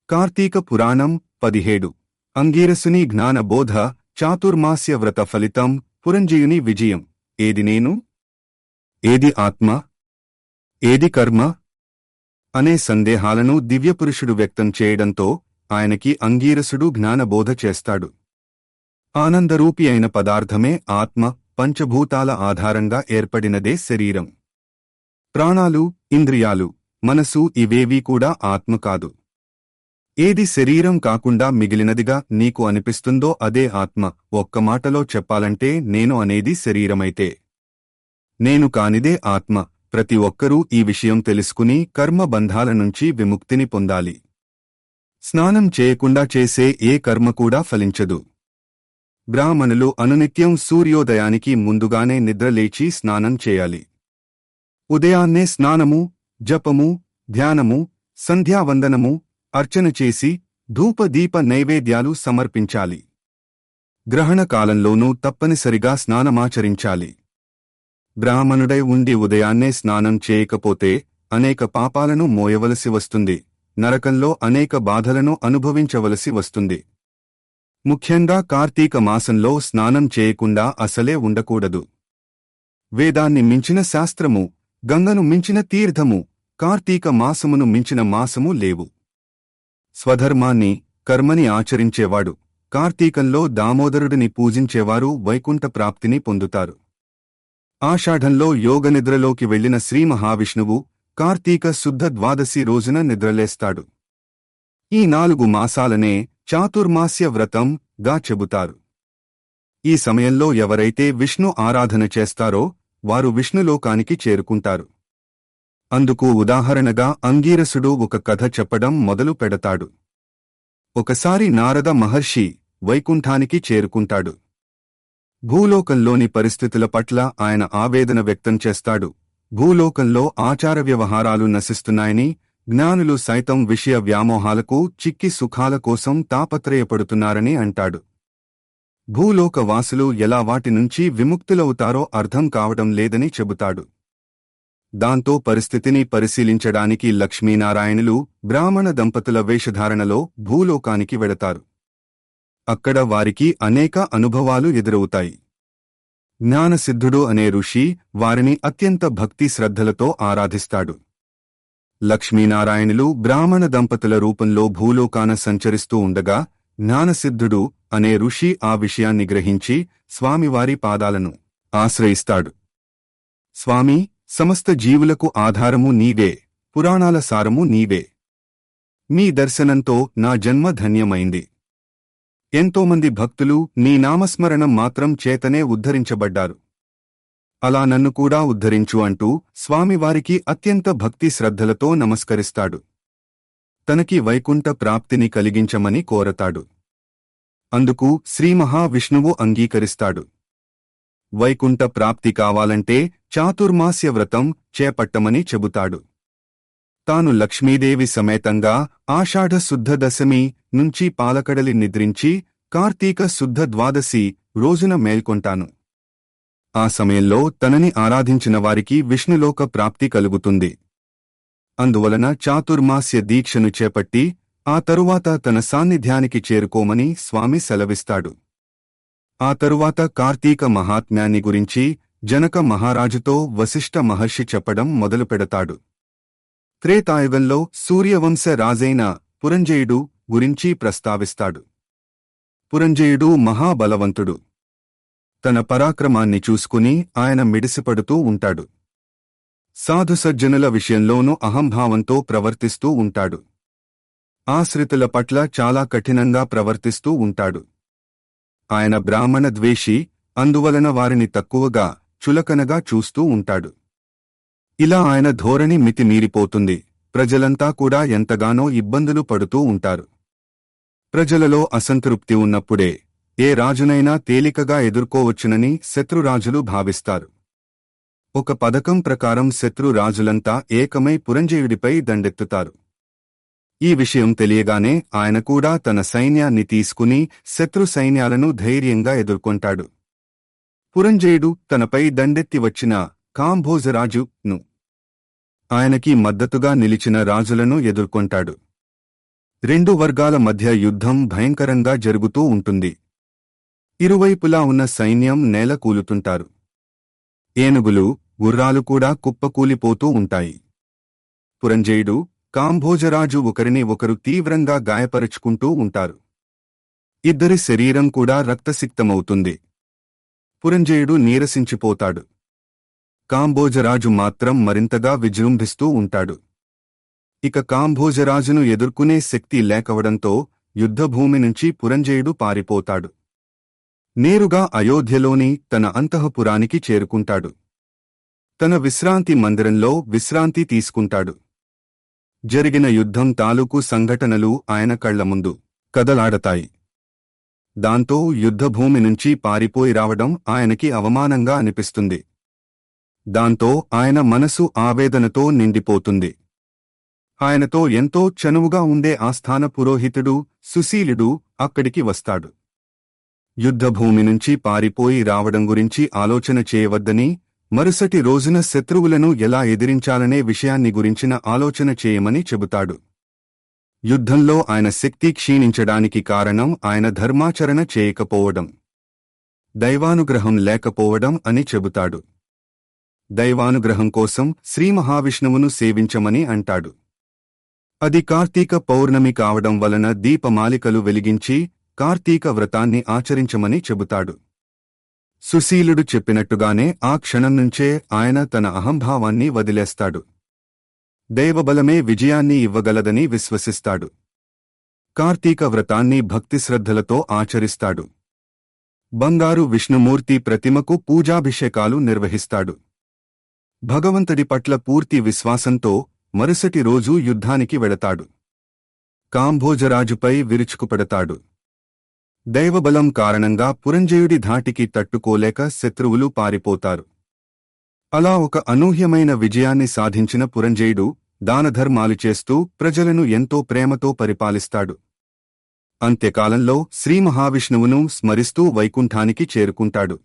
కార్తీక పురాణం 17 అంగీరసుని జ్ఞానబోధ చాతుర్మాస్య వ్రత ఫలితం పురంజయుని విజయం. ఏది నేను, ఏది ఆత్మ, ఏది కర్మ అనే సందేహాలను దివ్యపురుషుడు వ్యక్తం చేయడంతో ఆయనకి అంగీరసుడు జ్ఞానబోధ చేస్తాడు. ఆనందరూపి అయిన పదార్థమే ఆత్మ, పంచభూతాల ఆధారంగా ఏర్పడినదే శరీరం. ప్రాణాలు, ఇంద్రియాలు, మనసు ఇవేవీ కూడా ఆత్మ కాదు. ఏది శరీరం కాకుండా మిగిలినదిగా నీకు అనిపిస్తుందో అదే ఆత్మ. ఒక్క మాటలో చెప్పాలంటే నేను అనేది శరీరమైతే నేను కానిదే ఆత్మ. ప్రతి ఒక్కరూ ఈ విషయం తెలుసుకుని కర్మ బంధాల నుంచి విముక్తిని పొందాలి. స్నానం చేయకుండా చేసే ఏ కర్మ కూడా ఫలించదు. బ్రాహ్మణులు అనునిత్యం సూర్యోదయానికి ముందుగానే నిద్రలేచి స్నానం చేయాలి. ఉదయాన్నే స్నానము, జపము, ధ్యానము, సంధ్యావందనము, అర్చన చేసి ధూపదీప నైవేద్యాలు సమర్పించాలి. గ్రహణ కాలంలోనూ తప్పనిసరిగా స్నానమాచరించాలి. బ్రాహ్మణుడై ఉండి ఉదయాన్నే స్నానం చేయకపోతే అనేక పాపాలను మోయవలసి వస్తుంది. నరకంలో అనేక బాధలను అనుభవించవలసి వస్తుంది. ముఖ్యంగా కార్తీక మాసంలో స్నానం చేయకుండా అసలే ఉండకూడదు. వేదాన్ని మించిన శాస్త్రము, గంగను మించిన తీర్థము, కార్తీక మాసమును మించిన మాసము లేవు. స్వధర్మాన్ని, కర్మని ఆచరించేవాడు, కార్తీకంలో దామోదరుడిని పూజించేవారు వైకుంఠ ప్రాప్తిని పొందుతారు. ఆషాఢంలో యోగనిద్రలోకి వెళ్లిన శ్రీ మహావిష్ణువు కార్తీక శుద్ధ ద్వాదశి రోజున నిద్రలేస్తాడు. ఈ 4 మాసాలనే చాతుర్మాస్య వ్రతం గా చెబుతారు. ఈ సమయంలో ఎవరైతే విష్ణు ఆరాధన చేస్తారో వారు విష్ణులోకానికి చేరుకుంటారు. అందుకు ఉదాహరణగా అంగీరసుడు ఒక కథ చెప్పడం మొదలు పెడతాడు. ఒకసారి నారద మహర్షి వైకుంఠానికి చేరుకుంటాడు. భూలోకంలోని పరిస్థితుల పట్ల ఆయన ఆవేదన వ్యక్తం చేస్తాడు. భూలోకంలో ఆచార వ్యవహారాలు నశిస్తున్నాయని, జ్ఞానులు సైతం విషయ వ్యామోహాలకు చిక్కి సుఖాల కోసం తాపత్రయపడుతున్నారని అంటాడు. భూలోక వాసులు ఎలా వాటి నుంచి విముక్తులవుతారో అర్థం కావడం లేదని చెబుతాడు. దాంతో పరిస్థితిని పరిశీలించడానికి లక్ష్మీనారాయణులు బ్రాహ్మణ దంపతుల వేషధారణలో భూలోకానికి వెడతారు. అక్కడ వారికి అనేక అనుభవాలు ఎదురవుతాయి. జ్ఞానసిద్ధుడు అనే ఋషి వారిని అత్యంత భక్తి శ్రద్ధలతో ఆరాధిస్తాడు. లక్ష్మీనారాయణులు బ్రాహ్మణ దంపతుల రూపంలో భూలోకాన సంచరిస్తూ ఉండగా జ్ఞానసిద్ధుడు అనే ఋషి ఆ విషయాన్ని గ్రహించి స్వామివారి పాదాలను ఆశ్రయిస్తాడు. స్వామీ, సమస్త జీవులకు ఆధారము నీవే, పురాణాల సారము నీవే. మీ దర్శనంతో నా జన్మ ధన్యమైంది. ఎంతోమంది భక్తులు నీ నామస్మరణం మాత్రం చేతనే ఉద్ధరించబడ్డారు. అలా నన్ను కూడా ఉద్ధరించు అంటూ స్వామివారికి అత్యంత భక్తి శ్రద్ధలతో నమస్కరిస్తాడు. తనకి వైకుంఠ ప్రాప్తిని కలిగించమని కోరతాడు. అందుకు శ్రీ మహావిష్ణువు అంగీకరిస్తాడు. వైకుంఠ ప్రాప్తి కావాలంటే చాతుర్మాస్య వ్రతం చేపట్టమని చెబుతాడు. తాను లక్ష్మీదేవి సమేతంగా ఆషాఢ శుద్ధ దశమి నుంచి పాలకడలి నిద్రించి కార్తీక శుద్ధ ద్వాదశి రోజున మేల్కొంటాను. ఆ సమయంలో తనని ఆరాధించిన వారికి విష్ణులోక ప్రాప్తి కలుగుతుంది. అందువలన చాతుర్మాస్య దీక్షను చేపట్టి ఆ తరువాత తన సాన్నిధ్యానికి చేరుకోమని స్వామి సెలవిస్తాడు. ఆ తరువాత కార్తీక మహాత్మ్యాన్ని గురించి జనక మహారాజుతో వశిష్ఠ మహర్షి చెప్పడం మొదలుపెడతాడు. త్రేతాయుగంలో సూర్యవంశ రాజైన పురంజయుడు గురించి ప్రస్తావిస్తాడు. పురంజయుడు మహాబలవంతుడు. తన పరాక్రమాన్ని చూసుకుని ఆయన మిడిసిపడుతూ ఉంటాడు. సాధుసజ్జనుల విషయంలోనూ అహంభావంతో ప్రవర్తిస్తూ ఉంటాడు. ఆశ్రితుల పట్ల చాలా కఠినంగా ప్రవర్తిస్తూ ఉంటాడు. ఆయన బ్రాహ్మణ ద్వేషి, అందువలన వారిని తక్కువగా, చులకనగా చూస్తూ ఉంటాడు. ఇలా ఆయన ధోరణి మితిమీరిపోతుంది. ప్రజలంతా కూడా ఎంతగానో ఇబ్బందులు పడుతూ ఉంటారు. ప్రజలలో అసంతృప్తి ఉన్నప్పుడే ఏ రాజునైనా తేలికగా ఎదుర్కోవచ్చునని శత్రురాజులు భావిస్తారు. ఒక పథకం ప్రకారం శత్రురాజులంతా ఏకమై పురంజయుడిపై దండెత్తుతారు. ఈ విషయం తెలియగానే ఆయన కూడా తన సైన్యాన్ని తీసుకుని శత్రు సైన్యాలను ధైర్యంగా ఎదుర్కొంటాడు. పురంజయుడు తనపై దండెత్తి వచ్చిన కాంభోజరాజును, ఆయనకి మద్దతుగా నిలిచిన రాజులను ఎదుర్కొంటాడు. రెండు వర్గాల మధ్య యుద్ధం భయంకరంగా జరుగుతూ ఉంటుంది. ఇరువైపులా ఉన్న సైన్యం నేల కూలుతుంటారు. ఏనుగులు, గుర్రాలు కూడా కుప్పకూలిపోతూ ఉంటాయి. పురంజయుడు, కాంభోజరాజు ఒకరిని ఒకరు తీవ్రంగా గాయపరుచుకుంటూ ఉంటారు. ఇద్దరి శరీరం కూడా రక్తసిక్తమవుతుంది. పురంజయుడు నీరసించిపోతాడు. కాంభోజరాజు మాత్రం మరింతగా విజృంభిస్తూ ఉంటాడు. ఇక కాంభోజరాజును ఎదుర్కొనే శక్తి లేకవడంతో యుద్ధభూమి నుంచి పురంజయుడు పారిపోతాడు. నేరుగా అయోధ్యలోని తన అంతఃపురానికి చేరుకుంటాడు. తన విశ్రాంతి మందిరంలో విశ్రాంతి తీసుకుంటాడు. జరిగిన యుద్ధం తాలూకు సంఘటనలు ఆయన కళ్ల ముందు కదలాడతాయి. దాంతో యుద్ధభూమి నుంచి పారిపోయి రావడం ఆయనకి అవమానంగా అనిపిస్తుంది. దాంతో ఆయన మనసు ఆవేదనతో నిండిపోతుంది. ఆయనతో ఎంతో చనువుగా ఉండే ఆస్థాన పురోహితుడు సుశీలుడు అక్కడికి వస్తాడు. యుద్ధభూమి నుంచి పారిపోయి రావడం గురించి ఆలోచన చేయవద్దని, మరుసటి రోజున శత్రువులను ఎలా ఎదిరించాలనే విషయాన్ని గురించిన ఆలోచన చేయమని చెబుతాడు. యుద్ధంలో ఆయన శక్తి క్షీణించడానికి కారణం ఆయన ధర్మాచరణ చేయకపోవడం, దైవానుగ్రహం లేకపోవడం అని చెబుతాడు. దైవానుగ్రహం కోసం శ్రీ మహావిష్ణువును సేవించమని అంటాడు. అది కార్తీక పౌర్ణమి కావడం వలన దీపమాలికలు వెలిగించి కార్తీక వ్రతాన్ని ఆచరించమని చెబుతాడు. సుశీలుడు చెప్పినట్టుగానే ఆ క్షణం నుంచే ఆయన తన అహంభావాన్ని వదిలేస్తాడు. దైవబలమే విజయాన్ని ఇవ్వగలదని విశ్వసిస్తాడు. కార్తీక వ్రతాన్ని భక్తిశ్రద్ధలతో ఆచరిస్తాడు. బంగారు విష్ణుమూర్తి ప్రతిమకు పూజాభిషేకాలు నిర్వహిస్తాడు. భగవంతుడి పట్ల పూర్తి విశ్వాసంతో మరుసటి రోజు యుద్ధానికి వెళతాడు. కాంభోజరాజుపై విరుచుకుపడతాడు. దైవబలం కారణంగా పురంజయుడి ధాటికి తట్టుకోలేక శత్రువులు పారిపోతారు. అలా ఒక అనూహ్యమైన విజయాన్ని సాధించిన పురంజయుడు దానధర్మాలు చేస్తూ ప్రజలను ఎంతో ప్రేమతో పరిపాలిస్తాడు. అంత్యకాలంలో శ్రీ మహావిష్ణువును స్మరిస్తూ వైకుంఠానికి చేరుకుంటాడు.